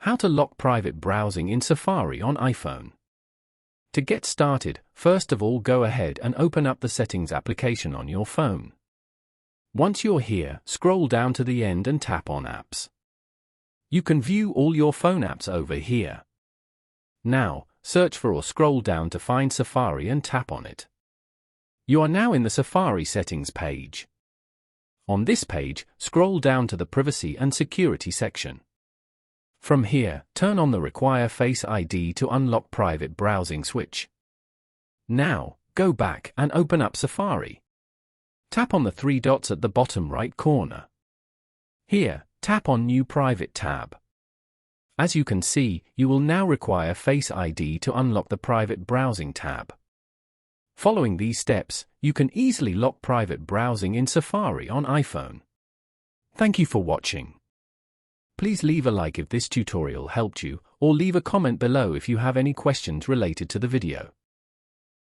How to lock private browsing in Safari on iPhone. To get started, first of all go ahead and open up the Settings application on your phone. Once you're here, scroll down to the end and tap on Apps. You can view all your phone apps over here. Now, search for or scroll down to find Safari and tap on it. You are now in the Safari settings page. On this page, scroll down to the Privacy and Security section. From here, turn on the Require Face ID to unlock private browsing switch. Now, go back and open up Safari. Tap on the three dots at the bottom right corner. Here, tap on New Private tab. As you can see, you will now require Face ID to unlock the Private Browsing tab. Following these steps, you can easily lock private browsing in Safari on iPhone. Thank you for watching. Please leave a like if this tutorial helped you, or leave a comment below if you have any questions related to the video.